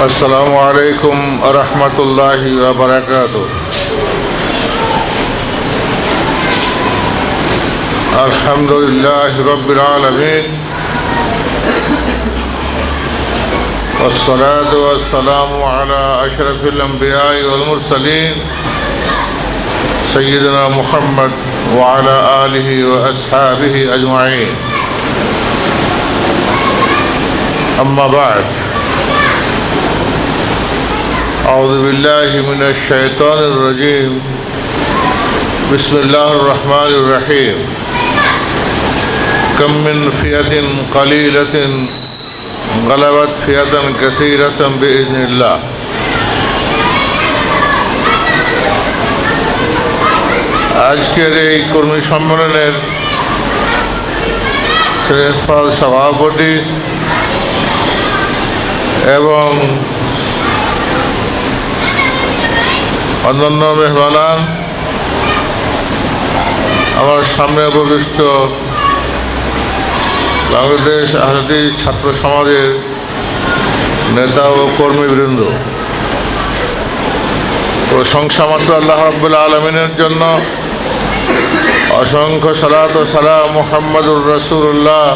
السلام عليكم ورحمة الله وبركاته. الحمد لله رب العالمين والصلاة والسلام على أشرف الأنبياء والمرسلين سيدنا محمد وعلى آله وأصحابه أجمعين. أما بعد، أعوذ بالله من الشيطان الرجيم. بسم الله الرحمن الرحيم. كم من فئة قليلة غلبت فئة كثيرة بإذن الله. আজকের এই কর্মী সম্মেলনের সভাপতি এবং অন্যান্য মেহমান, আমার সামনে উপবিষ্ট বাংলাদেশ আহলে ছাত্র সমাজের নেতা ও কর্মীবৃন্দ, প্রশংসা মাত্র আল্লাহ রাব্বুল আলামিনের জন্য। অসংখ্য সালাত ও সালাম মুহাম্মদুর রাসূলুল্লাহ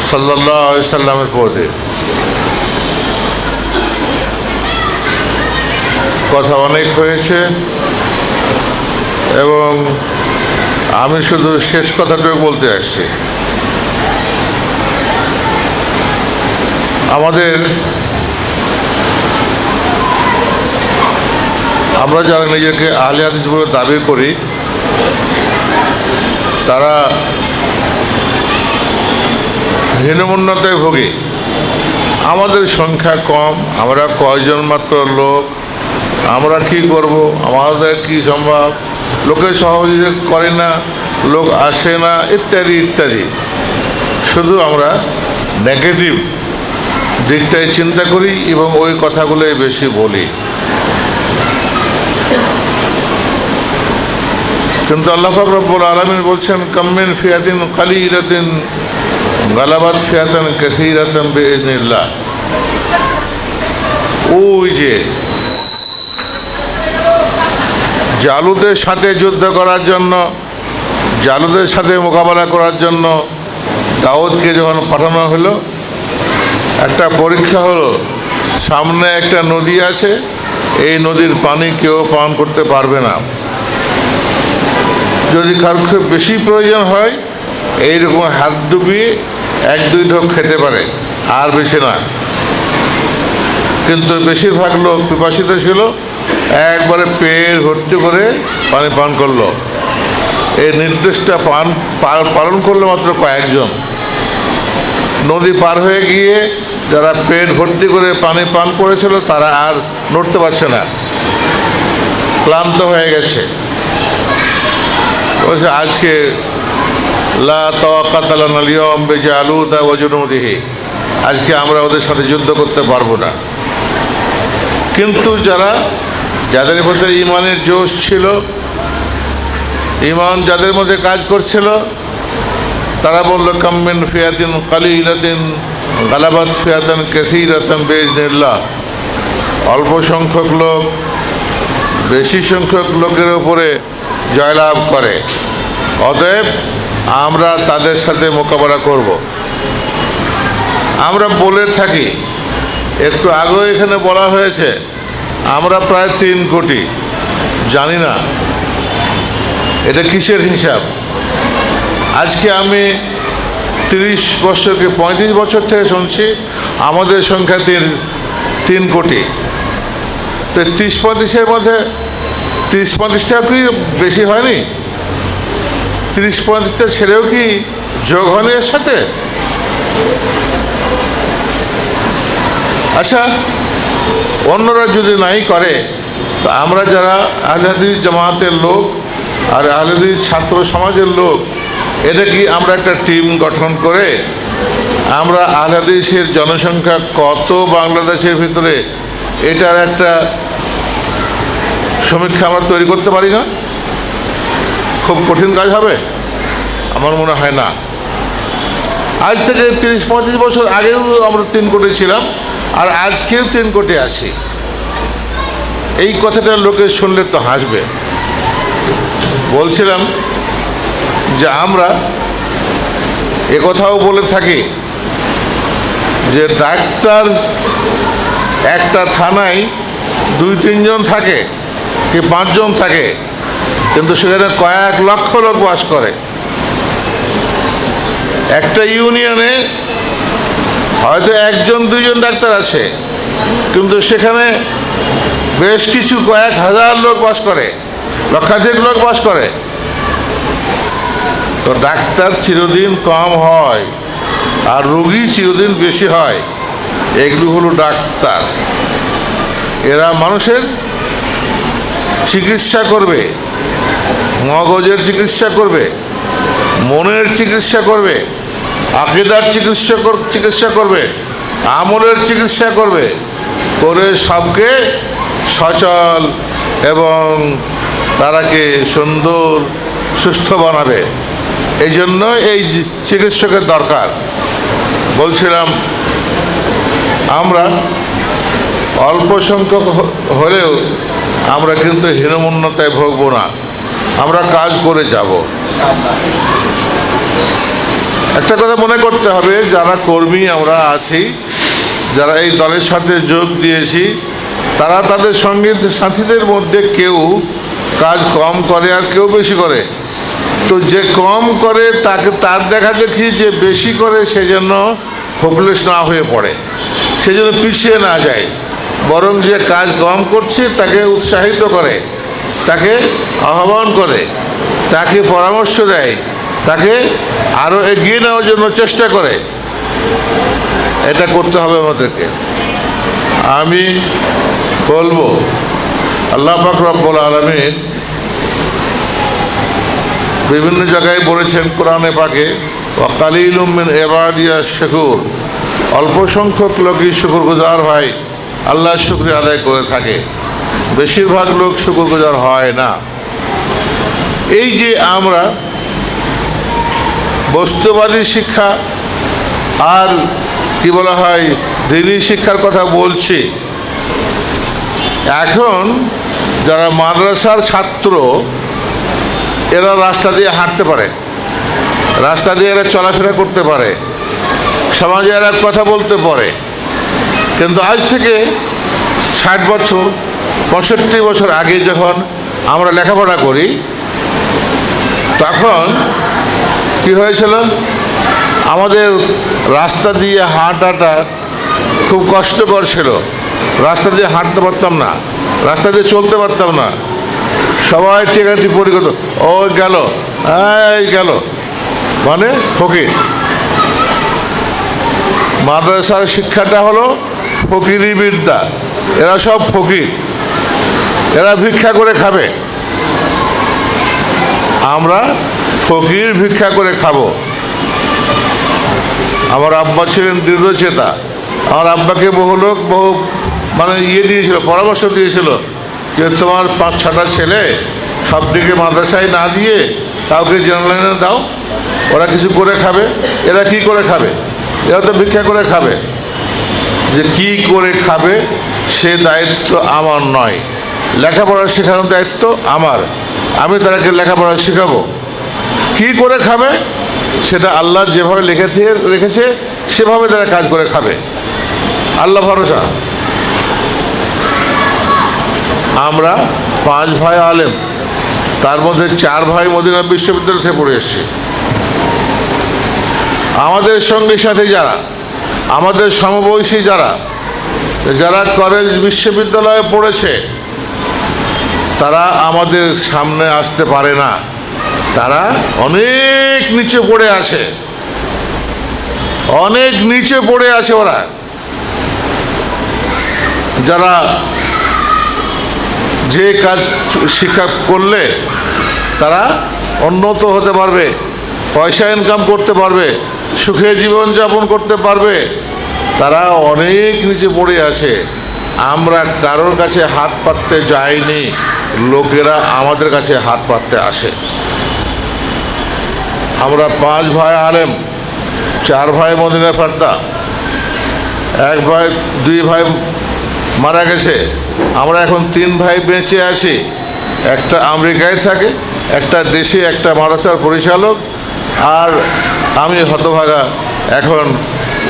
সাল্লাল্লাহু আলাইহি সাল্লামের প্রতি। কথা অনেক হয়েছে এবং আমি শুধু শেষ কথাটুকু বলতে আসছি। আমরা যারা নিজেকে আহলে হাদিস বলে দাবি করি, তারা হীনমন্যতায় ভোগে। আমাদের সংখ্যা কম, আমরা কয়জন মাত্র লোক, আমরা কি করব, আমাদের কি সম্ভব, লোকের সহযোগিতা করে না, লোক আসে না, ইত্যাদি ইত্যাদি। শুধু আমরা নেগেটিভ দিকটাই চিন্তা করি এবং ওই কথাগুলোই বেশি বলি। কিন্তু আল্লাহ পাক রব্বুল আলামিন বলছেন, কাম মিন ফিয়াতিন কালিলাতিন গালাবাত ফিয়াতান কাসীরাতান বিইজনিল্লাহ। ওই যে জালুদের সাথে যুদ্ধ করার জন্য, জালুদের সাথে মোকাবেলা করার জন্য দাউদকে যখন পাঠানো হলো, একটা পরীক্ষা হলো। সামনে একটা নদী আছে, এই নদীর পানি কেউ পান করতে পারবে না। যদি কারোর খুব বেশি প্রয়োজন হয়, এইরকম হাত ডুবিয়ে 1-2 ঢোক খেতে পারে, আর বেশি না। কিন্তু বেশিরভাগ লোক পিপাসিত ছিল, একবারে পেট ভর্তি করে পানি পান করলো। এই নির্দেশটা পালন করলো মাত্র কয়েকজন। নদী পার হয়ে গিয়ে যারা পেট ভর্তি করে পানি পান করেছিল, তারা আর নড়তে পারছে না, ক্লান্ত হয়ে গেছে। বলছে, আজকে লা তাওয়াক্কাত লানা আল-ইয়াওম বিজালুতা ওয়া জুনুদিহি, আজকে আমরা ওদের সাথে যুদ্ধ করতে পারবো না। কিন্তু যাদের মধ্যে ইমানের জোশ ছিল, ইমান যাদের মধ্যে কাজ করছিল, তারা বলল, কাম মিন ফিয়াতিন কালিলাতিন গালাবাত ফিয়াতান কাসীরাতান বিইজনিল্লাহ। অল্প সংখ্যক লোক বেশি সংখ্যক লোকের উপরে জয়লাভ করে, অতএব আমরা তাদের সাথে মোকাবেলা করব। আমরা বলে থাকি, একটু আগেও এখানে বলা হয়েছে, আমরা প্রায় 3 কোটি। জানি না এটা কিসের হিসাব। আজকে আমি 30 বছর কি 35 বছর থেকে শুনছি আমাদের সংখ্যা 3 কোটি। তো 30-35-এর মধ্যে 30-35টা কি বেশি হয়নি? 30-35টা ছেলেও কি যোগ হয়নি এর সাথে? আচ্ছা, অন্যরা যদি নাই করে, তো আমরা যারা আহলে হাদিস জামাতের লোক আর আহলে হাদিস ছাত্র সমাজের লোক, এটা কি আমরা একটা টিম গঠন করে আমরা আহলে হাদিসের জনসংখ্যা কত বাংলাদেশের ভিতরে, এটার একটা সমীক্ষা আমরা তৈরি করতে পারি না? খুব কঠিন কাজ হবে? আমার মনে হয় না। আজ থেকে 30-35 বছর আগেও আমরা 3 কোটি ছিলাম, আর আজকেও 3 কোটি আছি। এই কথাটা লোকে শুনলে তো হাসবে। বলছিলাম যে আমরা একথাও বলে থাকি যে ডাক্তার একটা থানায় 2-3 জন থাকে কি 5 জন থাকে, কিন্তু সেখানে কয়েক লক্ষ লোক বাস করে। একটা ইউনিয়নে হয়তো 1-2 জন ডাক্তার আছে, কিন্তু সেখানে বেশ কিছু কয়েক হাজার লোক বাস করে, লক্ষাধিক লোক বাস করে। তো ডাক্তার চিরদিন কম হয় আর রোগী চিরদিন বেশি হয়। এগুলো হলো ডাক্তার। এরা মানুষের চিকিৎসা করবে, মগজের চিকিৎসা করবে, মনের চিকিৎসা করবে, আকীদার চিকিৎসা করবে, আমলের চিকিৎসা করবে, করে সবকে সচল এবং তারাকে সুন্দর সুস্থ বানাবে। এই জন্য এই চিকিৎসকের দরকার। বলছিলাম আমরা অল্প সংখ্যক হলেও আমরা কিন্তু হীনমন্যতায় ভুগব না, আমরা কাজ করে যাব। একটা কথা মনে করতে হবে, যারা কর্মী আমরা আছি, যারা এই দলের সাথে যোগ দিয়েছি, তারা তাদের সঙ্গে সাথীদের মধ্যে কেউ কাজ কম করে আর কেউ বেশি করে। তো যে কম করে তার দেখা দেখি যে বেশি করে সে যেন হোপলেস না হয়ে পড়ে, সে যেন পিছিয়ে না যায়, বরং যে কাজ কম করছে তাকে উৎসাহিত করে, তাকে আহ্বান করে, তাকে পরামর্শ দেয়, তাকে আরও এগিয়ে নেওয়ার জন্য চেষ্টা করে। এটা করতে হবে আমাদেরকে। আমি বলবো আল্লাহ পাক রব্বুল আলামিন বিভিন্ন জায়গায় বলেছেন কোরআনে পাকে, ওয়া কালিলুম মিন ইবাদিয়াশ শাকুর, অল্প সংখ্যক লোকই শুকরগুজার হয়, আল্লাহ শুকরিয়া আদায় করে থাকে, বেশিরভাগ লোক শুকরগুজার হয় না। এই যে আমরা বস্তুবাদী শিক্ষা আর কি বলা হয় দ্বীনি শিক্ষার কথা বলছি, এখন যারা মাদ্রাসার ছাত্র এরা রাস্তা দিয়ে হাঁটতে পারে, রাস্তা দিয়ে এরা চলাফেরা করতে পারে, সমাজে এরা কথা বলতে পারে। কিন্তু আজ থেকে 60 বছর 65 বছর আগে যখন আমরা লেখাপড়া করি, তখন কি হয়েছিল, আমাদের রাস্তা দিয়ে হাঁটাটা খুব কষ্টকর ছিল। রাস্তা দিয়ে হাঁটতে পারতাম না, রাস্তা দিয়ে চলতে পারতাম না। সবাই টেকাটি পরিগত, ও গেল, এই গেল, মানে ফকির। মাদ্রাসার শিক্ষাটা হলো ফকিরি বিদ্যা। এরা সব ফকির, এরা ভিক্ষা করে খাবে, আমরা ফকির ভিক্ষা করে খাবো। আমার আব্বা ছিলেন দৃঢ়চেতা। আমার আব্বাকে বহু লোক মানে দিয়েছিল, পরামর্শ দিয়েছিল যে তোমার 5-6টা ছেলে সবদিকে মাদ্রাসায় না দিয়ে কাউকে জেনারেল লাইনে দাও, ওরা কিছু করে খাবে। এরা কি করে খাবে? এরা তো ভিক্ষা করে খাবে। যে কি করে খাবে সে দায়িত্ব আমার নয়, লেখাপড়া শেখানোর দায়িত্ব আমার। আমি তাদেরকে লেখাপড়া শেখাবো। কি করে খাবে সেটা আল্লাহ যেভাবে রেখেছে সেভাবে তারা কাজ করে খাবে, আল্লাহ ভরসা। আমরা 5 ভাই আলেম, তার মধ্যে 4 ভাই মদিনা বিশ্ববিদ্যালয় থেকে পড়ে এসেছি। আমাদের সঙ্গে সাথে যারা, আমাদের সমবয়সী যারা কলেজ বিশ্ববিদ্যালয়ে পড়েছে, তারা আমাদের সামনে আসতে পারে না। তারা অনেক নিচে পড়ে আছে, অনেক নিচে পড়ে আছে। ওরা যারা যে কাজ শিক্ষা করলে তারা উন্নত হতে পারবে, পয়সা ইনকাম করতে পারবে, সুখে জীবনযাপন করতে পারবে, তারা অনেক নিচে পড়ে আছে। আমরা কারোর কাছে হাত পাততে যাইনি, লোকেরা আমাদের কাছে হাত পাততে আসে। আমরা 5 ভাই আলেম, 4 ভাই মদিনা ফার্দা। এক ভাই, দুই ভাই মারা গেছে, আমরা এখন তিন ভাই বেঁচে আছি। একটা আমেরিকায় থাকে, একটা দেশে একটা মাদ্রাসার পরিচালক, আর আমি হতভাগা, এখন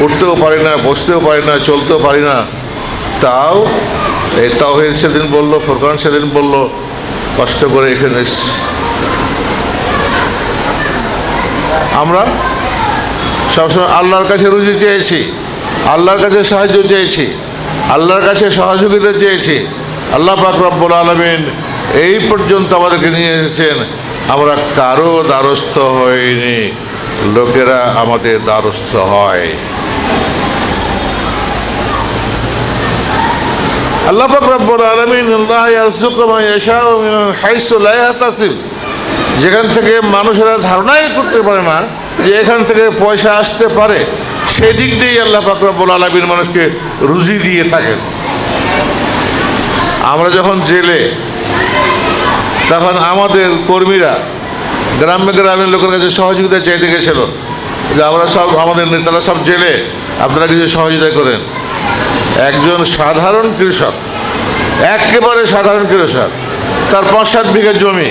উঠতেও পারি না, বসতেও পারি না, চলতেও পারি না। তাও এই তাওহীদ সেদিন বললো, ফুরকান সেদিন বললো, কষ্ট করে এখানে এসেছি। আমরা সবসময় আল্লাহর কাছে রুজি চেয়েছি, আল্লাহর কাছে সাহায্য চেয়েছি, আল্লাহর কাছে সহযোগিতা চেয়েছি। আল্লাহ পাক রব্বুল আলামিন এই পর্যন্ত আমাদেরকে নিয়ে এসেছেন, আমরা কারো দ্বারস্থ হইনি, লোকেরা আমাদের দ্বারস্থ হয়। আল্লাহ পাক রব্বুল আলামিন আল্লাহ ইয়ারযুকু মান ইয়াশাউ মিন হাইসু লা ইয়াহতাসিব, যেখান থেকে মানুষেরা ধারণাই করতে পারে না যে এখান থেকে পয়সা আসতে পারে, সেই দিক দিয়েই আল্লাহ পাক রব্বুল আলামিন মানুষকে রুজি দিয়ে থাকেন। আমরা যখন জেলে, তখন আমাদের কর্মীরা গ্রামে গ্রামের লোকের কাছে সহযোগিতা চাইতে গেছিল যে আমরা সব, আমাদের নেতারা সব জেলে, আপনারা কিছু সহযোগিতা করেন। একজন সাধারণ কৃষক, একেবারে সাধারণ কৃষক, তার 5-7 বিঘা জমি,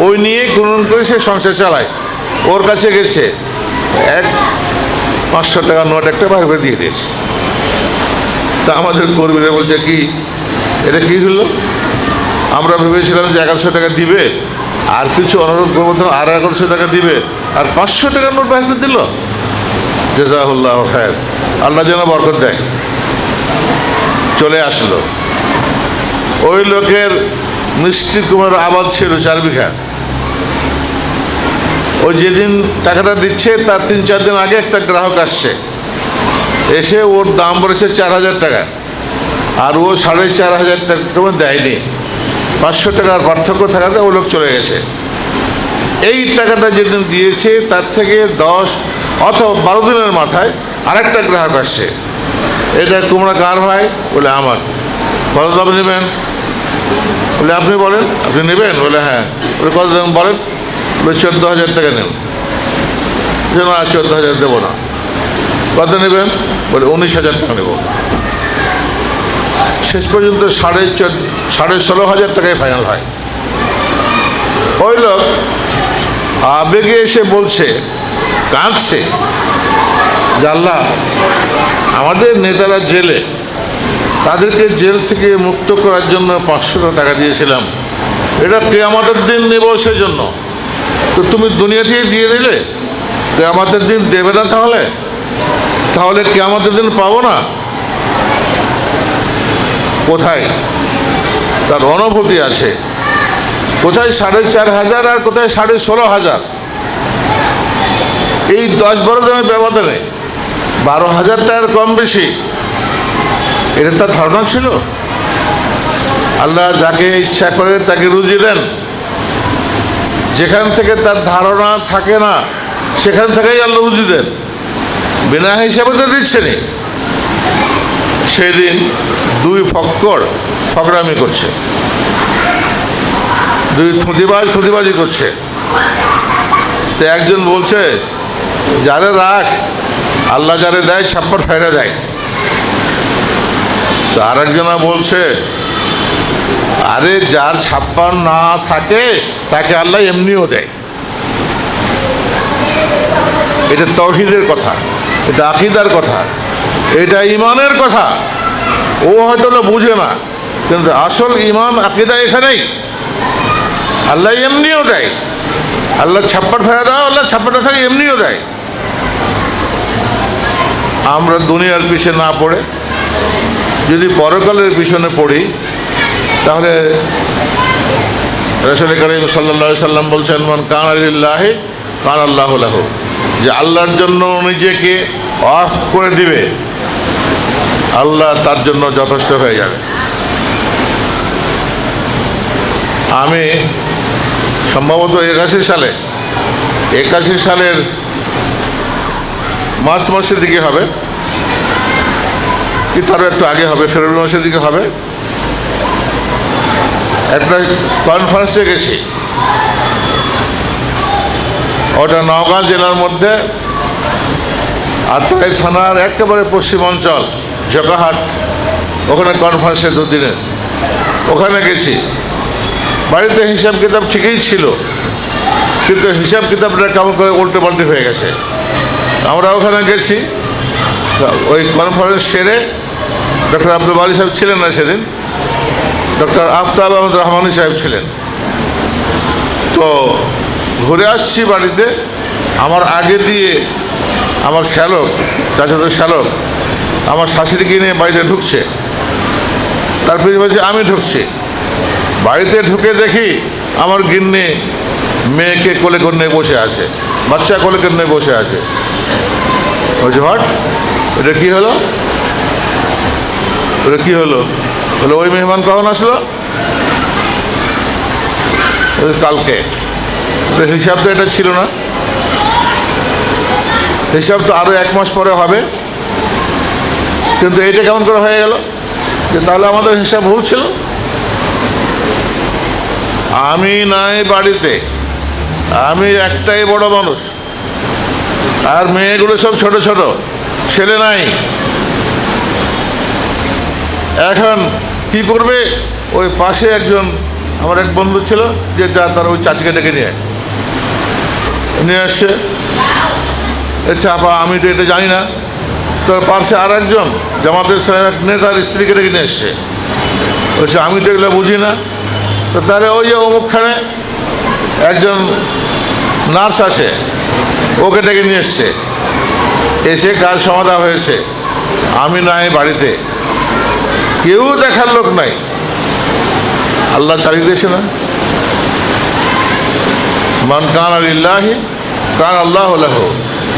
ওই নিয়ে কোন করে সে সংসার চালায়। ওর কাছে গেছে, 500 টাকার নোট একটা বার করে দিয়ে দিয়েছে। তা আমাদের কর্মীরা বলছে, কি এটা কি হলো? আমরা ভেবেছিলাম যে 1100 টাকা দিবে, আর কিছু অনুরোধ করবো তো আর 1100 টাকা দিবে, আর 500 টাকার নোট বার করে দিল। জাযাহুল্লাহু খায়র, আল্লাহ যেন বরকত দেয়। চলে আসলো। ওই লোকের মিষ্টি কুমড়ার আবাদ ছিল 4 বিঘা। ও যেদিন টাকাটা দিচ্ছে তার 3-4 দিন আগে একটা গ্রাহক আসছে, এসে ওর দাম বলেছে 4000 টাকা, আর ও 4500 টাকা দেয়নি। 500 টাকার পার্থক্য থাকাতে ও লোক চলে গেছে। এই টাকাটা যেদিন দিয়েছে তার থেকে 10 অথবা 12 দিনের মাথায় আরেকটা গ্রাহক আসছে, এটা কুমড়া কার ভাই? বলে আমার। কত দাম নেবেন? বলে আপনি বলেন, আপনি নেবেন? বলে হ্যাঁ। বলে কত দাম বলেন? বলে 14,000 টাকা নেন। যেন 14,000 দেবো না। কত নেবেন? বলে 19,000 টাকা নেব। শেষ পর্যন্ত 16,500 টাকায় ফাইনাল হয়। ওই লোক আবেগে এসে বলছে, কাঁদছে, যে আল্লাহ, আমাদের নেতারা জেলে, তাদেরকে জেল থেকে মুক্ত করার জন্য 500 টাকা দিয়েছিলাম, এটা কিয়ামতের দিন নেব সেজন্য, তো তুমি দুনিয়াতেই দিয়ে দিলে, কিয়ামতের দিন দেবে না? তাহলে কিয়ামতের দিন পাবো না? কোথায় তার অনুভূতি আছে? কোথায় 4,500 আর কোথায় 16,500? এই 10-12 দিনের ব্যবধানে 12,000 টাকার কম বেশি, এটা তার ধারণা ছিল? আল্লাহ যাকে ইচ্ছা করে তাকে রুজি দেন। যেখান থেকে তার ধারণা থাকে না সেখান থেকেই আল্লাহ রুজি দেন, বিনা হিসাবে তো দিচ্ছেনই। সেদিন 2 ফক্কর ফকরামি করছে, 2 থুতিবাজি করছে। তো একজন বলছে, যারে রাখ, আল্লাহ যারে দেয় 56 ফেরে দেয়। তো আর একজনা বলছে, আরে যার 56 না থাকে তাকে আল্লাহ এমনিও দেয়। এটা তাওহীদের কথা, এটা আকীদার কথা, এটা ঈমানের কথা। ও হয়তো বুঝে না, কিন্তু আসল ঈমান আকীদা এখানেই। আল্লাহ এমনিও দেয়, আল্লাহ 56 ফেরা দেয়, আল্লাহ 56 থাকে এমনিও দেয়। আমরা দুনিয়ার পিছনে না পড়ে যদি পরকালের পিছনে পড়ি, তাহলে রাসূল কারীম সাল্লাল্লাহু আলাইহি সাল্লাম বলছেন, মান কানা লিল্লাহি কানা আল্লাহু লাহু, যে আল্লাহর জন্য নিজেকে অফ করে দিবে, আল্লাহ তার জন্য যথেষ্ট হয়ে যাবে। আমি সম্ভবত 81 সালের মার্চ মাসের দিকে হবে, কি তারও একটু আগে হবে, ফেব্রুয়ারি মাসের দিকে হবে, একটা কনফারেন্সে গেছি। ওটা নওগাঁ জেলার মধ্যে আত্রাই থানার একেবারে পশ্চিম অঞ্চল জগাহাট, ওখানে কনফারেন্সে দুদিনের, ওখানে গেছি। বাড়িতে হিসাব কিতাব ঠিকই ছিল, কিন্তু হিসাব কিতাবটা কেমন করে উল্টে পাল্টে হয়ে গেছে। আমরা ওখানে গেছি, ওই কনফারেন্স সেরে ডক্টর আব্দুল বারি সাহেব ছিলেন না সেদিন, ডক্টর আফতাব আহমদ রহমানী সাহেব ছিলেন। তো ঘুরে আসছি বাড়িতে, আমার আগে দিয়ে আমার শ্যালক, চাচাতো শ্যালক আমার শাশুড়িকে নিয়ে বাড়িতে ঢুকছে, তারপরে বলছে আমি ঢুকছি। বাড়িতে ঢুকে দেখি আমার গিন্নি মেয়েকে কোলে করে নিয়ে বসে আছে, বাচ্চা কোলে করে নিয়ে বসে আছে। বলছে হট, এটা কী হলো? ওটা কী হলো? বলে ওই মেহমান কখন আসলো? কালকে। হিসাব তো এটা ছিল না, হিসাব তো আরও 1 মাস পরে হবে, কিন্তু এইটা কেমন করে হয়ে গেল? যে তাহলে আমাদের হিসাব ভুল ছিল। আমি নাই বাড়িতে, আমি একটাই বড় মানুষ, আর মেয়েগুলো সব ছোট ছোট, ছেলে নাই। এখন কি করবে? ওই পাশে একজন আমার এক বন্ধু ছিল, যে তার ওই চাচিকে ডেকে নিয়ে আসছে। আচ্ছা আপা, আমি তো এটা জানি না। তোর পাশে আর একজন জামাতের ইসলামের নেতার স্ত্রীকে ডেকে নিয়ে এসছে। বলছে আমি তো এগুলো বুঝি না। তো তাহলে ওই যে অমুকখানে একজন নার্স আসে, ওকে ডেকে নিয়ে এসছে, এসে কাজ সমাধা হয়েছে। আমি নাই বাড়িতে, কেউ দেখার লোক নাই। আল্লাহ চালিয়ে দিয়েছে না, মান কান আলিল্লাহি কান আল্লাহ লাহু,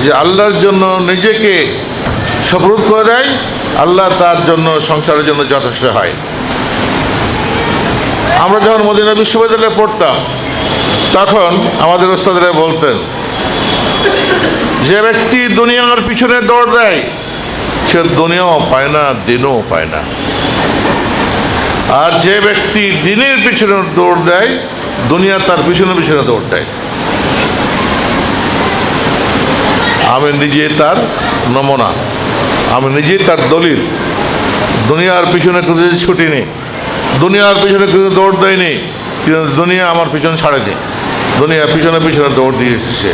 যে আল্লাহর জন্য নিজেকে সপরুদ করে দেয়, আল্লাহ তার জন্য সংসারের জন্য যথেষ্ট হয়। আমরা যখন মদিনা বিশ্ববিদ্যালয়ে পড়তাম, তখন আমাদের ওস্তাদরা বলতেন, যে ব্যক্তি দুনিয়ার পিছনে দৌড় দেয় সে দুনিয়াও পায় না, দিনও পায় না। আর যে ব্যক্তি দিনের পিছনে দৌড় দেয়, দুনিয়া তার পিছনে পিছনে দৌড় দেয়। আমি নিজে তার নমুনা, আমি নিজেই তার দলিল। দুনিয়ার পিছনে কোনো ছুটি নেই, দুনিয়ার পিছনে কিন্তু দৌড় দেয়নি, কিন্তু দুনিয়া আমার পিছনে ছাড়েনি, দুনিয়ার পিছনে পিছনে দৌড় দিয়ে এসেছে।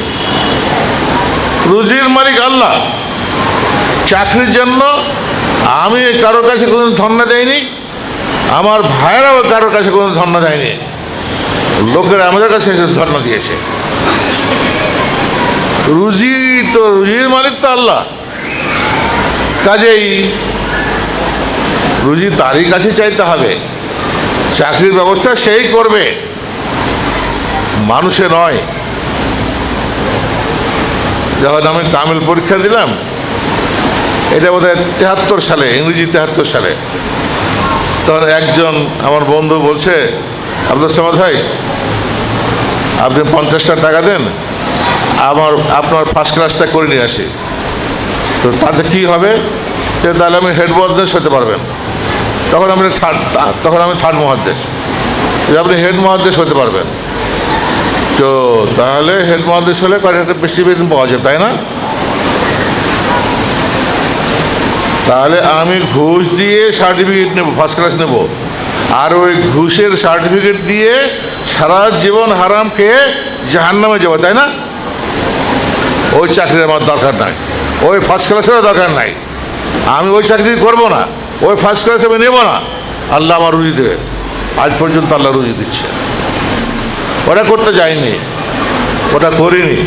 রুজির মালিক আল্লাহ। চাকরির জন্য আমি কারোর কাছে কোনো ধর্ণা দেয়নি, আমার ভাইয়েরাও কারোর কাছে কোনো ধর্ণা দেয়নি, লোকেরা আমাদের কাছে এসে ধর্ণা দিয়েছে। রুজির মালিক তো আল্লাহ, কাজেই রুজি তারই কাছে চাইতে হবে। চাকরির ব্যবস্থা সেই করবে, মানুষে নয়। যখন আমি কামিল পরীক্ষা দিলাম, এটা বোধহয় 73 সালে, ইংরেজি 73 সালে, তখন একজন আমার বন্ধু বলছে, আব্দুল সামাদ ভাই আপনি 50টা টাকা দেন, আপনার ফার্স্ট ক্লাসটা করে নিয়ে আসি। তো তাতে কী হবে? যে তাহলে আমি হেড মহাদ্দেশ হতে পারবেন। তখন আমি থার্ড মহাদ্দেশ, যে আপনি হেড মহাদ্দেশ হতে পারবেন। তো তাহলে হেড মহাদ্দেশ হলে কয়েকটা বেশি বেতন পাওয়া যায়, তাই না? তাহলে আমি ঘুষ দিয়ে সার্টিফিকেট নেব, ফার্স্ট ক্লাস নেব, আর ওই ঘুষের সার্টিফিকেট দিয়ে সারা জীবন হারাম খেয়ে জাহান্নামে যাবো, তাই না? ওই চাকরির আমার দরকার নাই, ওই ফার্স্ট ক্লাসেরও দরকার নাই। আমি ওই চাকরি করবো না, ওই ফার্স্ট ক্লাস আমি নেবো না। আল্লাহ আমার রুজি দেবে, আজ পর্যন্ত আল্লাহ রুজি দিচ্ছে। ওটা করতে যাইনি, ওটা করিনি।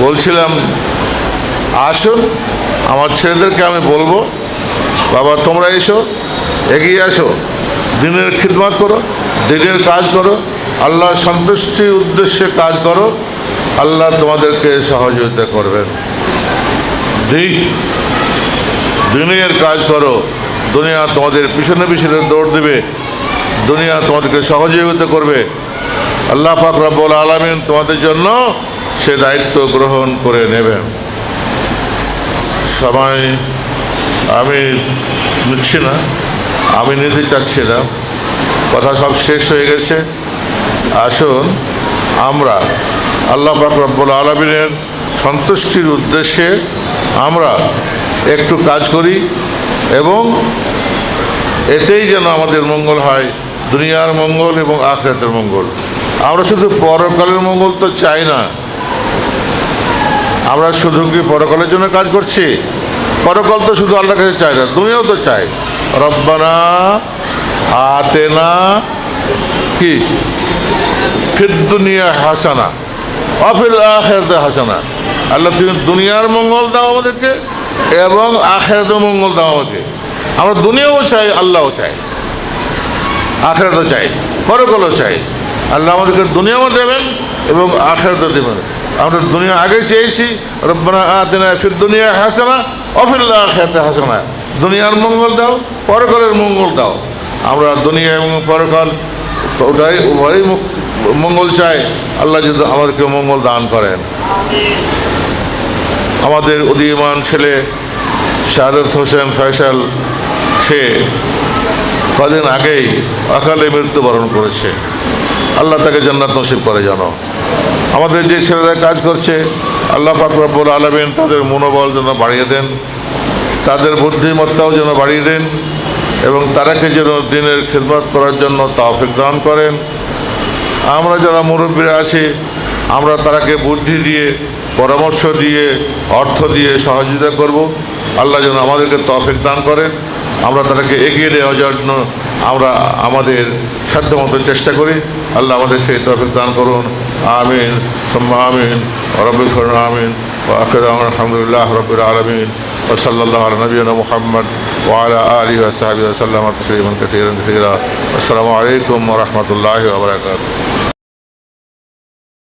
বলছিলাম আসুন, আমার ছেলেদেরকে আমি বলবো, বাবা তোমরা এসো, এগিয়ে আসো, দিনের খিদমত করো, দিনের কাজ করো, আল্লাহ সন্তুষ্টির উদ্দেশ্যে কাজ করো, আল্লাহ তোমাদেরকে সহযোগিতা করবেন। দিনের কাজ করো, দুনিয়া তোমাদের পিছনে পিছনে দৌড় দেবে, দুনিয়া তোমাদেরকে সহযোগিতা করবে। আল্লাহ পাক রব্বুল আলামিন তোমাদের জন্য সে দায়িত্ব গ্রহণ করে নেবেন। সময় আমি নিচ্ছি না, আমি নিতে চাচ্ছি না, কথা সব শেষ হয়ে গেছে। আসুন আমরা আল্লাহ পাক রব্বুল আলামিনের সন্তুষ্টির উদ্দেশ্যে আমরা একটু কাজ করি এবং এতেই যেন আমাদের মঙ্গল হয়, দুনিয়ার মঙ্গল এবং আখিরাতের মঙ্গল। আমরা শুধু পরকালের মঙ্গল তো চাই না। আমরা শুধু কি পরকালের জন্য কাজ করছি? পরকাল তো শুধু আল্লাহর কাছে চাই না, দুনিয়াও তো চাই। রব্বানা আতেনা কি ফিদ দুনিয়া হাসানা অফিল আখিরাতে হাসানা। আল্লাহ তুমি দুনিয়ার মঙ্গল দাও আমাদেরকে এবং আখিরাতের মঙ্গল দাও আমাকে। আমরা দুনিয়াও চাই, আল্লাহও চাই, আখিরাতও চাই, পরকালও চাই। আল্লাহ আমাদেরকে দুনিয়াও দেবেন এবং আখিরাতও দেবেন। আমরা দুনিয়া আগে চেয়েছি, রব্বানা আতিনা ফিদ দুনিয়া হাসানা অফিল আখিরাতে হাসানা। দুনিয়ার মঙ্গল দাও, পরকালের মঙ্গল দাও। আমরা দুনিয়া এবং পরকাল ওটাই উভয়ই মঙ্গল চাই। আল্লাহ যদি আমাদেরকে মঙ্গল দান করেন। আমাদের উদীয়মান ছেলে শাহাদাত হোসেন ফয়সাল, সে কদিন আগেই অকালে মৃত্যুবরণ করেছে। আল্লাহ তাকে জান্নাত নসিব করে যেন। আমাদের যে ছেলেরা কাজ করছে, আল্লাহ পাক রব্বুল আলামিন তাদের মনোবল যেন বাড়িয়ে দেন, তাদের বুদ্ধিমত্তাও যেন বাড়িয়ে দেন এবং তারাকে যেন দিনের খিদমত করার জন্য তৌফিক দান করেন। আমরা যারা মুরব্বীরা আছি, আমরা তারাকে বুদ্ধি দিয়ে, পরামর্শ দিয়ে, অর্থ দিয়ে সহযোগিতা করব। আল্লাহ যেন আমাদেরকে তৌফিক দান করেন। আমরা তাদেরকে এগিয়ে নেওয়ার জন্য আমরা আমাদের সাধ্যমতো চেষ্টা করি। আল্লাহ আমাদের সেই তৌফিক দান করুন। আমিন সুম্মা আমিন। রব্বিল করুন আমিন। আলহামদুলিল্লাহ রব্বিল আলামিন। ওয়াসাল্লাল্লাহু আলা নবিয়িনা মুহাম্মদ ওয়া আলা আলিহি ওয়া সাহবিহি ওয়া সাল্লাম তাসলিমান কাসীরান কাসীরা। আসসালামু আলাইকুম ওয়া রাহমাতুল্লাহি ওয়া বারাকাতুহু।